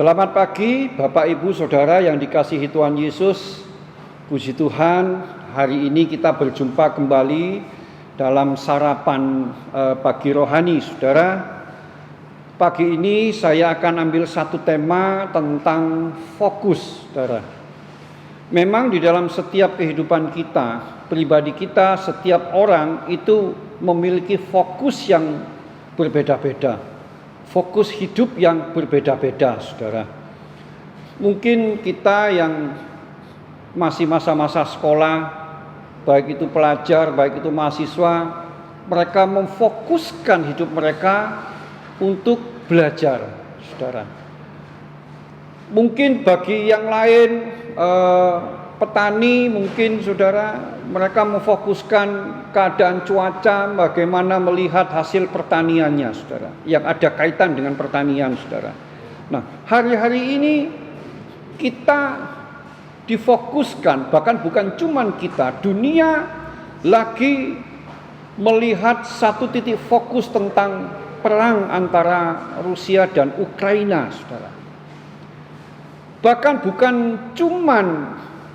Selamat pagi Bapak Ibu Saudara yang dikasihi Tuhan Yesus. Puji Tuhan, hari ini kita berjumpa kembali dalam sarapan pagi rohani, Saudara. Pagi ini saya akan ambil satu tema tentang fokus, Saudara. Memang di dalam setiap kehidupan kita, pribadi kita, setiap orang itu memiliki fokus yang berbeda-beda. Fokus hidup yang berbeda-beda, Saudara. Mungkin kita yang masih masa-masa sekolah, baik itu pelajar, baik itu mahasiswa, mereka memfokuskan hidup mereka untuk belajar, Saudara. Mungkin bagi yang lain, petani mungkin, Saudara, mereka memfokuskan keadaan cuaca, bagaimana melihat hasil pertaniannya, Saudara, yang ada kaitan dengan pertanian, Saudara. Nah, hari-hari ini kita difokuskan, bahkan bukan cuman kita, dunia lagi melihat satu titik fokus tentang perang antara Rusia dan Ukraina, Saudara. Bahkan bukan cuman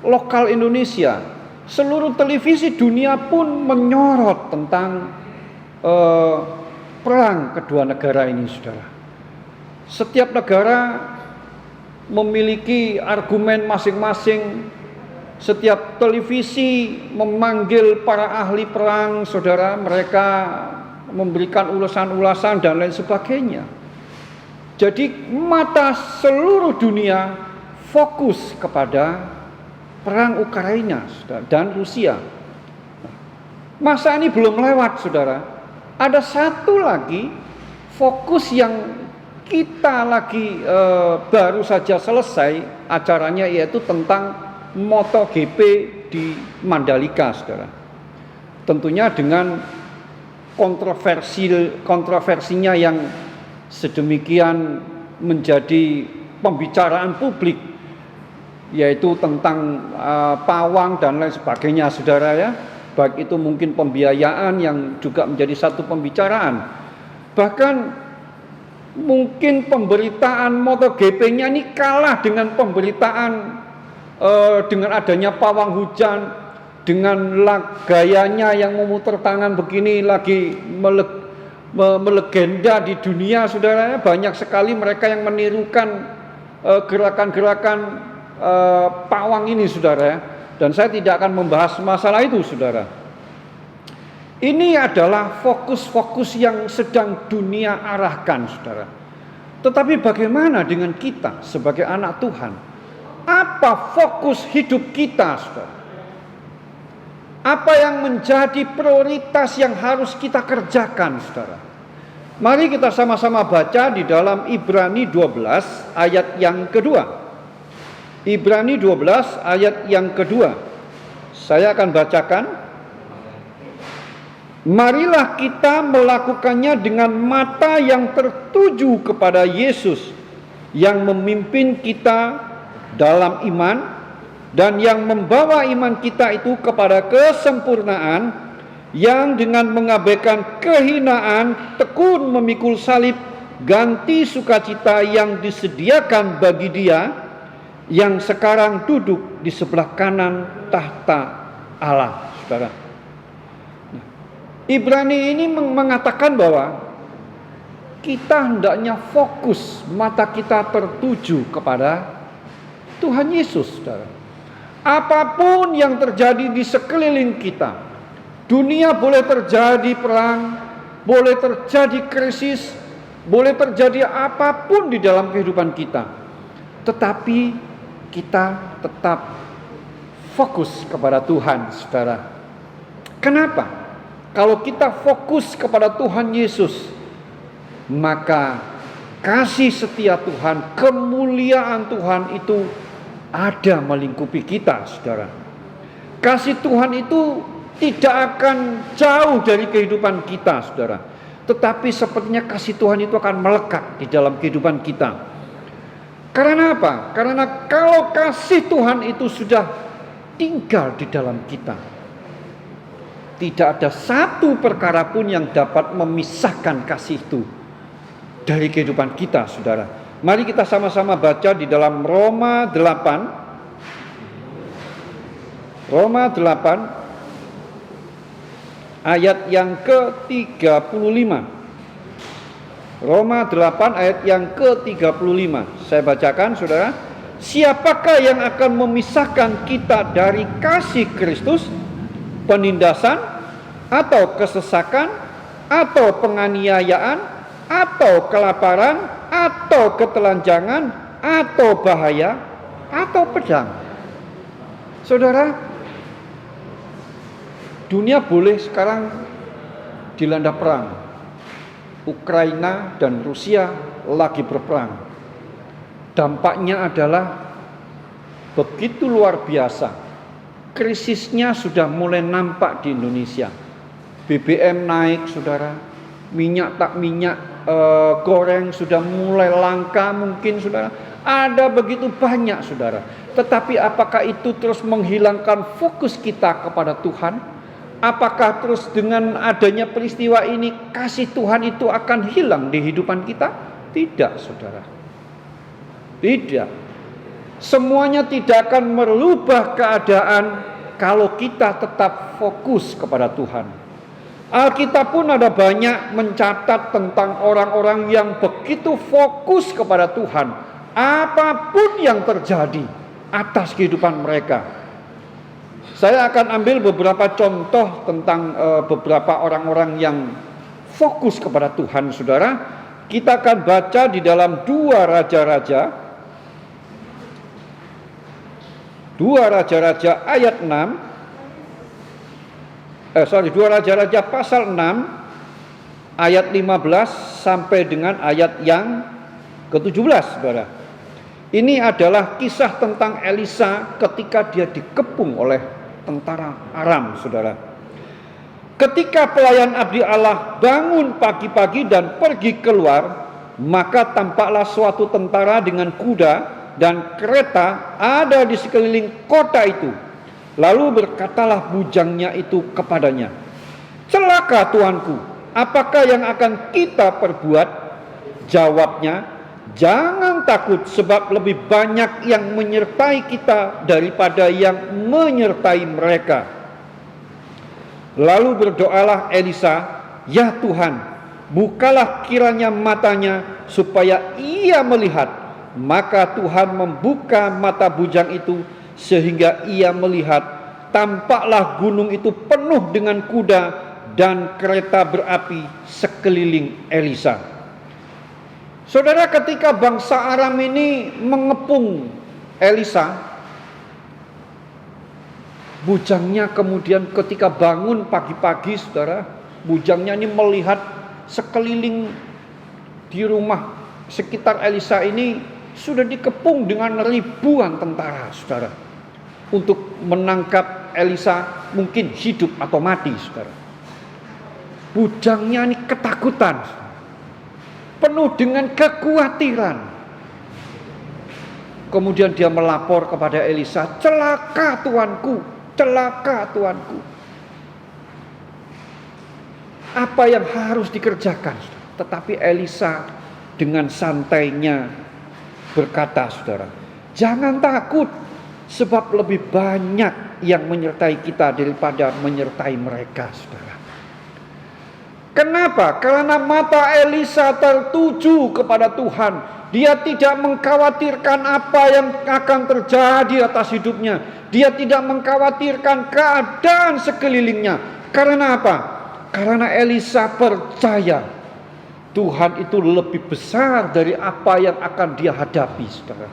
lokal Indonesia, seluruh televisi dunia pun menyorot tentang perang kedua negara ini, Saudara. Setiap negara memiliki argumen masing-masing. Setiap televisi memanggil para ahli perang, Saudara. Mereka memberikan ulasan-ulasan dan lain sebagainya. Jadi mata seluruh dunia fokus kepada perang Ukraina dan Rusia. Masa ini belum lewat, Saudara. Ada satu lagi fokus yang kita lagi baru saja selesai acaranya, yaitu tentang MotoGP di Mandalika, Saudara. Tentunya dengan kontroversinya yang sedemikian menjadi pembicaraan publik, yaitu tentang pawang dan lain sebagainya, Saudara, ya. Baik itu mungkin pembiayaan yang juga menjadi satu pembicaraan. Bahkan mungkin pemberitaan MotoGP-nya ini kalah dengan pemberitaan dengan adanya pawang hujan, dengan gayanya yang memutar tangan begini lagi melegenda di dunia, Saudara. Banyak sekali mereka yang menirukan gerakan-gerakan pawang ini, Saudara. Dan saya tidak akan membahas masalah itu, Saudara. Ini adalah fokus-fokus yang sedang dunia arahkan, Saudara. Tetapi bagaimana dengan kita sebagai anak Tuhan? Apa fokus hidup kita, Saudara? Apa yang menjadi prioritas yang harus kita kerjakan, Saudara? Mari kita sama-sama baca di dalam Ibrani 12 ayat yang kedua. Ibrani 12 ayat yang kedua. Saya akan bacakan. Marilah kita melakukannya dengan mata yang tertuju kepada Yesus, yang memimpin kita dalam iman dan yang membawa iman kita itu kepada kesempurnaan, yang dengan mengabaikan kehinaan tekun memikul salib, ganti sukacita yang disediakan bagi Dia yang sekarang duduk di sebelah kanan tahta Allah, Saudara. Ibrani ini mengatakan bahwa kita hendaknya fokus, mata kita tertuju kepada Tuhan Yesus, Saudara. Apapun yang terjadi di sekeliling kita, dunia boleh terjadi perang, boleh terjadi krisis, boleh terjadi apapun di dalam kehidupan kita, tetapi kita tetap fokus kepada Tuhan, Saudara. Kenapa? Kalau kita fokus kepada Tuhan Yesus, maka kasih setia Tuhan, kemuliaan Tuhan itu ada melingkupi kita, Saudara. Kasih Tuhan itu tidak akan jauh dari kehidupan kita, Saudara. Tetapi sepertinya kasih Tuhan itu akan melekat di dalam kehidupan kita. Karena apa? Karena kalau kasih Tuhan itu sudah tinggal di dalam kita, tidak ada satu perkara pun yang dapat memisahkan kasih itu dari kehidupan kita, Saudara. Mari kita sama-sama baca di dalam Roma 8. Roma 8 ayat yang ke-35. Roma 8 ayat yang ke-35. Saya bacakan, saudara. Siapakah yang akan memisahkan kita dari kasih Kristus? Penindasan, atau kesesakan, atau penganiayaan, atau kelaparan, atau ketelanjangan, atau bahaya, atau pedang. Saudara, dunia boleh sekarang dilanda perang. Ukraina dan Rusia lagi berperang. Dampaknya adalah begitu luar biasa. Krisisnya sudah mulai nampak di Indonesia. BBM naik, saudara. Minyak goreng sudah mulai langka mungkin, saudara. Ada begitu banyak, saudara. Tetapi apakah itu terus menghilangkan fokus kita kepada Tuhan? Apakah terus dengan adanya peristiwa ini kasih Tuhan itu akan hilang di kehidupan kita? Tidak, saudara. Tidak. Semuanya tidak akan merubah keadaan kalau kita tetap fokus kepada Tuhan. Alkitab pun ada banyak mencatat tentang orang-orang yang begitu fokus kepada Tuhan, apapun yang terjadi atas kehidupan mereka. Saya akan ambil beberapa contoh tentang beberapa orang-orang yang fokus kepada Tuhan, saudara. Kita akan baca di dalam 2 Raja-Raja ayat 6. 2 Raja-Raja pasal 6 ayat 15 sampai dengan ayat yang ke-17, saudara. Ini adalah kisah tentang Elisa ketika dia dikepung oleh tentara Aram, saudara. Ketika pelayan abdi Allah bangun pagi-pagi dan pergi keluar, maka tampaklah suatu tentara dengan kuda dan kereta ada di sekeliling kota itu. Lalu berkatalah bujangnya itu kepadanya, "Celaka tuanku, apakah yang akan kita perbuat?" Jawabnya, "Jangan takut, sebab lebih banyak yang menyertai kita daripada yang menyertai mereka." Lalu berdoalah Elisa, "Ya Tuhan, bukalah kiranya matanya supaya ia melihat." Maka Tuhan membuka mata bujang itu sehingga ia melihat. Tampaklah gunung itu penuh dengan kuda dan kereta berapi sekeliling Elisa. Saudara, ketika bangsa Aram ini mengepung Elisa, bujangnya kemudian ketika bangun pagi-pagi, saudara, bujangnya ini melihat sekeliling di rumah sekitar Elisa ini sudah dikepung dengan ribuan tentara, saudara, untuk menangkap Elisa, mungkin hidup atau mati, saudara. Bujangnya ini ketakutan, penuh dengan kekhawatiran. Kemudian dia melapor kepada Elisa, "Celaka tuanku, celaka tuanku." Apa yang harus dikerjakan? Tetapi Elisa dengan santainya berkata, saudara, "Jangan takut, sebab lebih banyak yang menyertai kita daripada menyertai mereka," saudara. Kenapa? Karena mata Elisa tertuju kepada Tuhan. Dia tidak mengkhawatirkan apa yang akan terjadi atas hidupnya. Dia tidak mengkhawatirkan keadaan sekelilingnya. Karena apa? Karena Elisa percaya Tuhan itu lebih besar dari apa yang akan dia hadapi, saudara.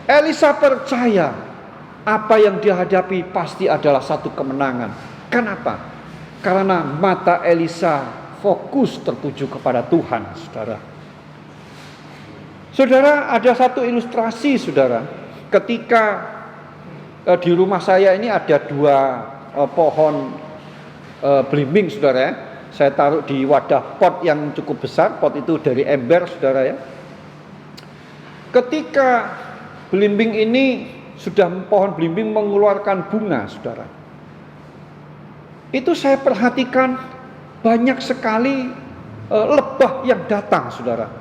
Elisa percaya apa yang dia hadapi pasti adalah satu kemenangan. Kenapa? Karena mata Elisa fokus tertuju kepada Tuhan, saudara. Saudara, ada satu ilustrasi, saudara. Ketika di rumah saya ini ada 2 pohon belimbing, saudara ya. Saya taruh di wadah pot yang cukup besar. Pot itu dari ember, saudara ya. Ketika belimbing ini pohon belimbing mengeluarkan bunga, saudara, itu saya perhatikan banyak sekali lebah yang datang, saudara.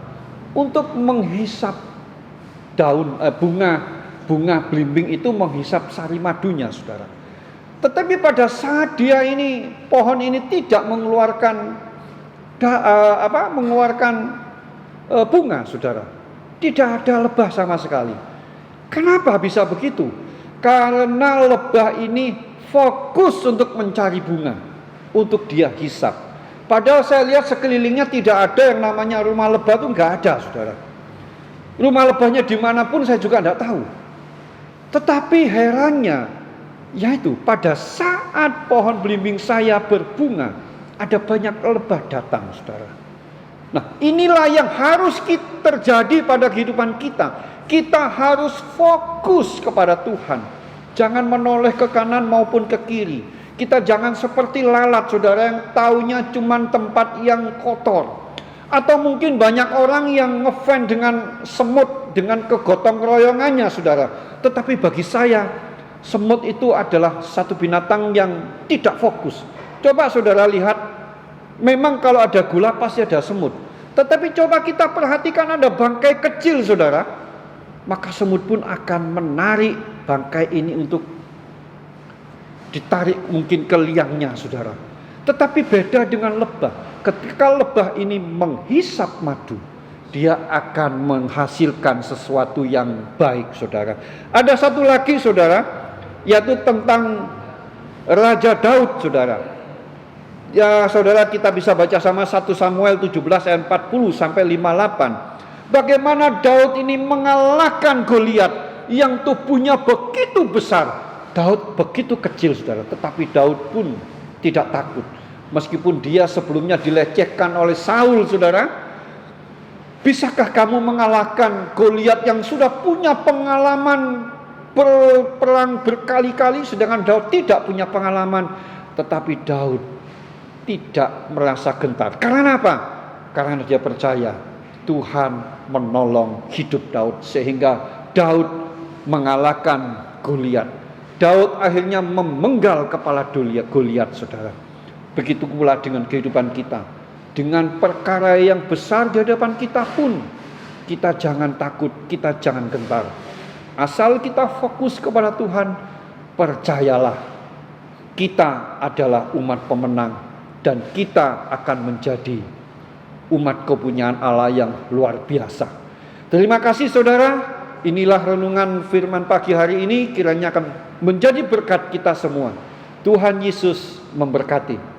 untuk menghisap bunga belimbing itu, menghisap sari madunya, saudara. Tetapi pada saat pohon ini tidak mengeluarkan bunga, saudara, tidak ada lebah sama sekali. Kenapa bisa begitu? Karena lebah ini fokus untuk mencari bunga, untuk dia hisap. Padahal saya lihat sekelilingnya tidak ada yang namanya rumah lebah, itu nggak ada, saudara. Rumah lebahnya dimanapun saya juga tidak tahu. Tetapi herannya, yaitu pada saat pohon belimbing saya berbunga, ada banyak lebah datang, saudara. Nah, inilah yang harus terjadi pada kehidupan kita. Kita harus fokus kepada Tuhan. Jangan menoleh ke kanan maupun ke kiri. Kita jangan seperti lalat, saudara, yang taunya cuma tempat yang kotor. Atau mungkin banyak orang yang ngefans dengan semut, dengan kegotong royongannya, saudara. Tetapi bagi saya, semut itu adalah satu binatang yang tidak fokus. Coba saudara lihat, memang kalau ada gula pasti ada semut. Tetapi coba kita perhatikan ada bangkai kecil, saudara. Maka semut pun akan menarik bangkai ini untuk ditarik mungkin ke liangnya, saudara. Tetapi beda dengan lebah. Ketika lebah ini menghisap madu, dia akan menghasilkan sesuatu yang baik, saudara. Ada satu lagi, saudara, yaitu tentang Raja Daud, saudara. Ya, saudara, kita bisa baca sama 1 Samuel 17 ayat 40 sampai 58. Bagaimana Daud ini mengalahkan Goliat yang tubuhnya begitu besar. Daud begitu kecil, saudara, tetapi Daud pun tidak takut. Meskipun dia sebelumnya dilecehkan oleh Saul, saudara. Bisakah kamu mengalahkan Goliat yang sudah punya pengalaman perang berkali-kali, sedangkan Daud tidak punya pengalaman? Tetapi Daud tidak merasa gentar. Karena apa? Karena dia percaya Tuhan menolong hidup Daud, sehingga Daud mengalahkan Goliat. Daud akhirnya memenggal kepala Goliat, saudara. Begitu pula dengan kehidupan kita. Dengan perkara yang besar di hadapan kita pun, kita jangan takut, kita jangan gentar. Asal kita fokus kepada Tuhan, percayalah, kita adalah umat pemenang dan kita akan menjadi umat kepunyaan Allah yang luar biasa. Terima kasih, saudara. Inilah renungan firman pagi hari ini, kiranya akan menjadi berkat kita semua. Tuhan Yesus memberkati.